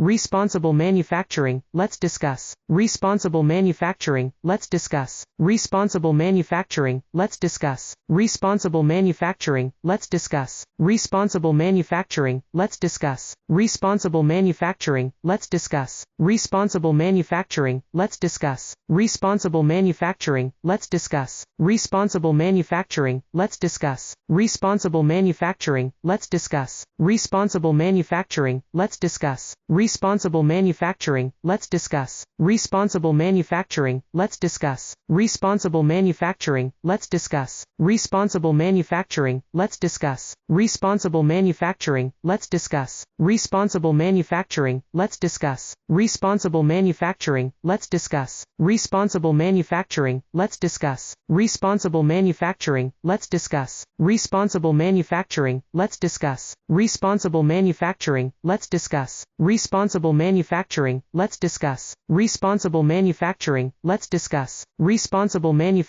Responsible manufacturing, let's discuss. Responsible manufacturing, let's discuss. Responsible manufacturing, let's discuss. Responsible manufacturing, let's discuss. Responsible manufacturing, let's discuss. Responsible manufacturing, let's discuss. Responsible manufacturing, let's discuss. Responsible manufacturing, let's discuss. Responsible manufacturing, let's discuss. Responsible manufacturing, let's discuss. Responsible manufacturing, let's discuss. Responsible manufacturing, let's discuss. Responsible manufacturing, let's discuss. Responsible manufacturing, let's discuss. Responsible manufacturing, let's discuss. Responsible manufacturing, let's discuss. Responsible manufacturing, let's discuss. Responsible manufacturing, let's discuss. Responsible manufacturing, let's discuss. Responsible manufacturing, let's discuss. Responsible manufacturing, let's discuss. Responsible manufacturing, let's discuss. Responsible manufacturing, let's discuss. Responsible manufacturing, let's discuss. Responsible manufacturing